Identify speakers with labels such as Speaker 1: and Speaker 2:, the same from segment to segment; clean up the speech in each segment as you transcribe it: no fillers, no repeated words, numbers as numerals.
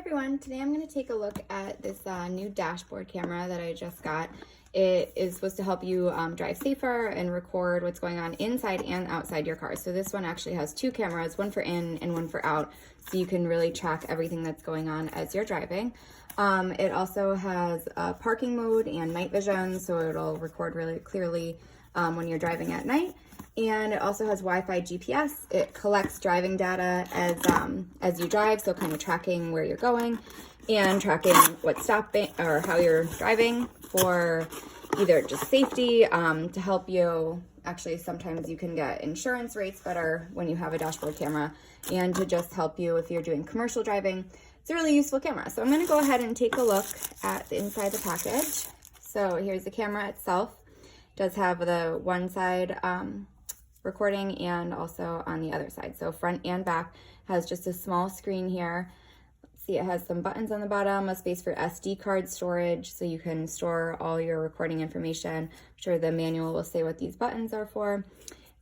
Speaker 1: everyone, today I'm going to take a look at this new dashboard camera that I just got. It is supposed to help you drive safer and record what's going on inside and outside your car. So this one actually has two cameras, one for in and one for out, so you can really track everything that's going on as you're driving. It also has parking mode and night vision, so it'll record really clearly when you're driving at night. And it also has Wi-Fi GPS. It collects driving data as you drive, so kind of tracking where you're going and tracking what's stopping or how you're driving for either just safety, to help you. Actually, sometimes you can get insurance rates better when you have a dashboard camera, and to just help you if you're doing commercial driving. It's a really useful camera. So I'm going to go ahead and take a look at the inside of the package. So here's the camera itself. It does have the one side recording and also on the other side. So front and back. Has just a small screen here. Let's see, it has some buttons on the bottom, a space for SD card storage, so you can store all your recording information. I'm sure the manual will say what these buttons are for.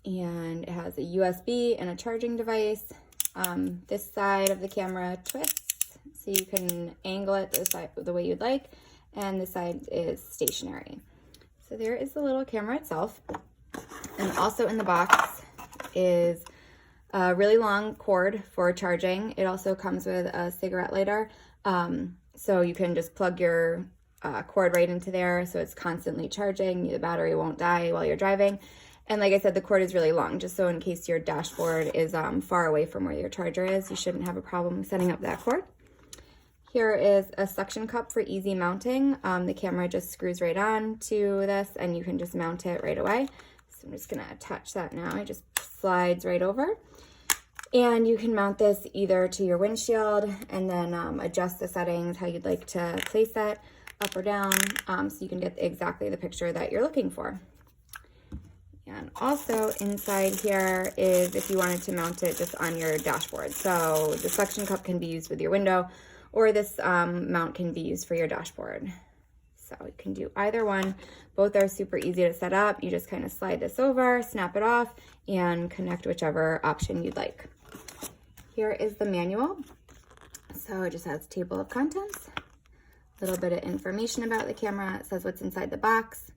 Speaker 1: And it has a USB and a charging device. This side of the camera twists, so you can angle it the way you'd like, and this side is stationary. So there is the little camera itself. And also in the box is a really long cord for charging. It also comes with a cigarette lighter, so you can just plug your cord right into there, so it's constantly charging. The battery won't die while you're driving. And like I said, the cord is really long, just so in case your dashboard is far away from where your charger is, you shouldn't have a problem setting up that cord. Here is a suction cup for easy mounting. The camera just screws right on to this, and you can just mount it right away. So I'm just going to attach that now. It just slides right over. And you can mount this either to your windshield and then adjust the settings, how you'd like to place it, up or down, so you can get exactly the picture that you're looking for. And also inside here is if you wanted to mount it just on your dashboard. So the suction cup can be used with your window, or this mount can be used for your dashboard. So you can do either one. Both are super easy to set up. You just kind of slide this over, snap it off, and connect whichever option you'd like. Here is the manual. So it just has a table of contents, a little bit of information about the camera. It says what's inside the box.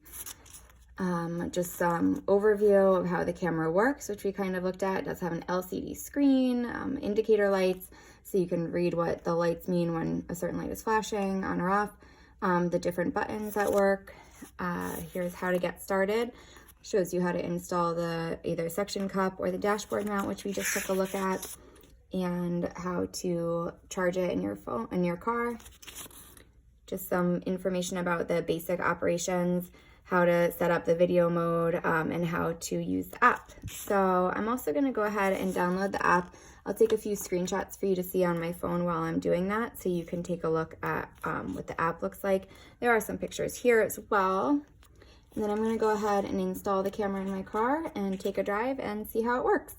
Speaker 1: Just some overview of how the camera works, which we kind of looked at. It does have an LCD screen, indicator lights, so you can read what the lights mean when a certain light is flashing on or off. The different buttons that work. Here's how to get started. Shows you how to install the either suction cup or the dashboard mount, which we just took a look at, and how to charge it in your phone, in your car. Just some information about the basic operations, how to set up the video mode, and how to use the app. So I'm also going to go ahead and download the app. I'll take a few screenshots for you to see on my phone while I'm doing that, so you can take a look at what the app looks like. There are some pictures here as well. And then I'm going to go ahead and install the camera in my car and take a drive and see how it works.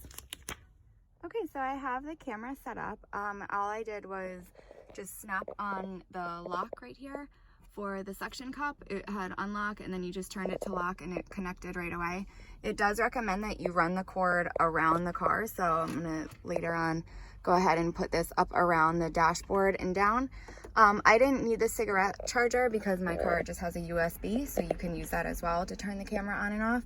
Speaker 1: Okay, so I have the camera set up. All I did was just snap on the lock right here. For the suction cup, it had unlock, and then you just turned it to lock and it connected right away. It does recommend that you run the cord around the car, so I'm gonna later on go ahead and put this up around the dashboard and down. I didn't need the cigarette charger because my car just has a USB, so you can use that as well to turn the camera on and off.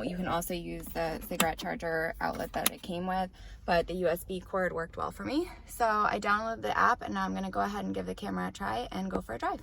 Speaker 1: You can also use the cigarette charger outlet that it came with, but the USB cord worked well for me. So I downloaded the app, and now I'm gonna go ahead and give the camera a try and go for a drive.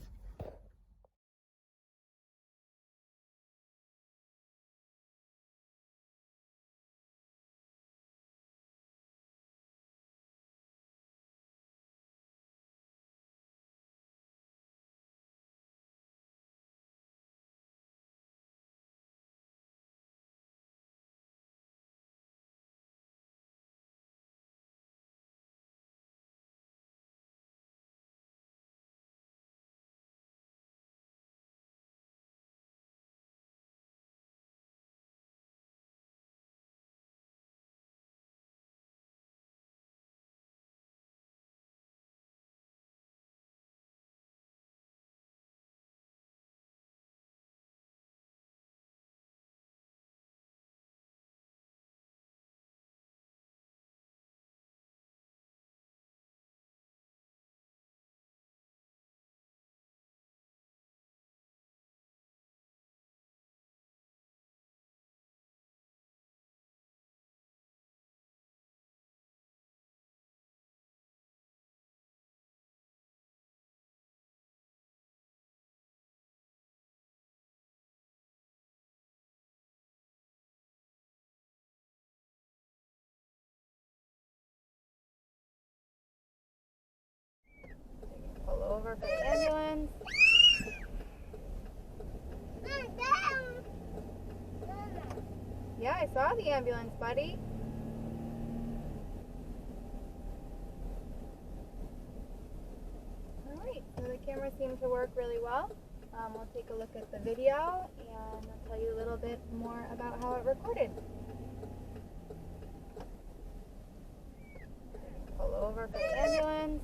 Speaker 1: Yeah, I saw the ambulance, buddy. Alright, so the camera seemed to work really well. We'll take a look at the video and I'll tell you a little bit more about how it recorded. Pull over for the ambulance.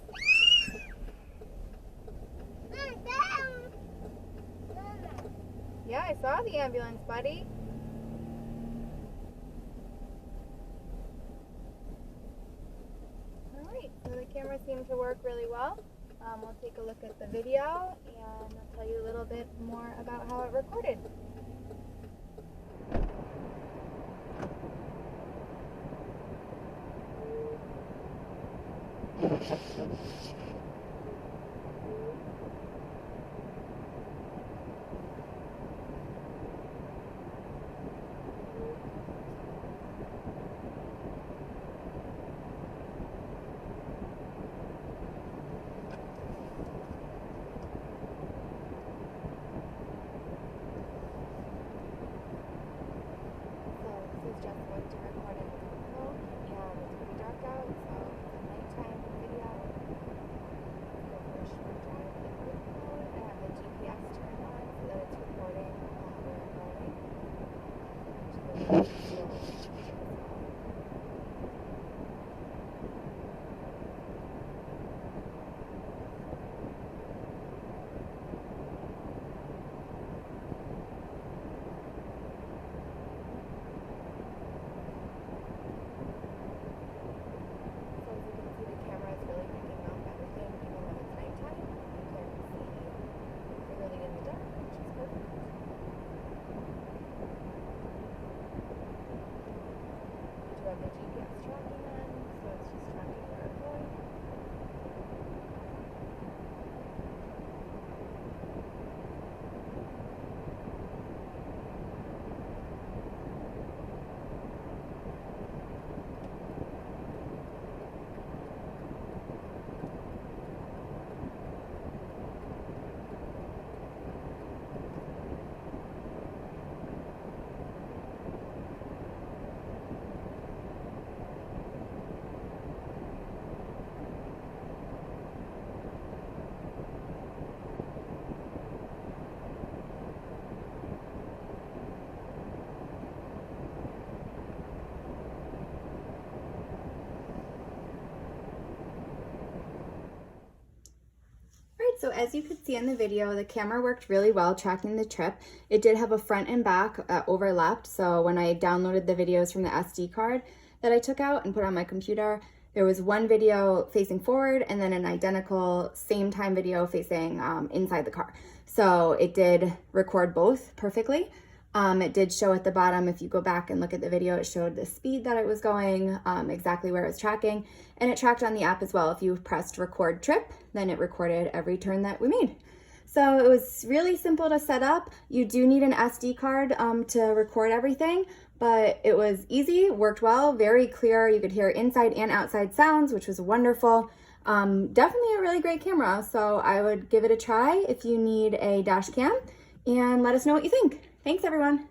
Speaker 1: Yeah, I saw the ambulance, buddy. Alright, so the camera seemed to work really well. We'll take a look at the video and I'll tell you a little bit more about how it recorded. Just going to record it and it's pretty dark out, so it's a nighttime video. Go for a short drive in group mode. I have the GPS turned on so that it's recording where I'm going. The GPS tracking on, so it's just tracking where I'm going. So as you could see in the video, the camera worked really well tracking the trip. It did have a front and back that overlapped, so when I downloaded the videos from the SD card that I took out and put on my computer, there was one video facing forward and then an identical same time video facing inside the car. So it did record both perfectly. It did show at the bottom, if you go back and look at the video, it showed the speed that it was going, exactly where it was tracking, and it tracked on the app as well. If you pressed record trip, then it recorded every turn that we made. So it was really simple to set up. You do need an SD card to record everything, but it was easy, worked well, very clear. You could hear inside and outside sounds, which was wonderful. Definitely a really great camera, so I would give it a try if you need a dash cam, and let us know what you think. Thanks, everyone.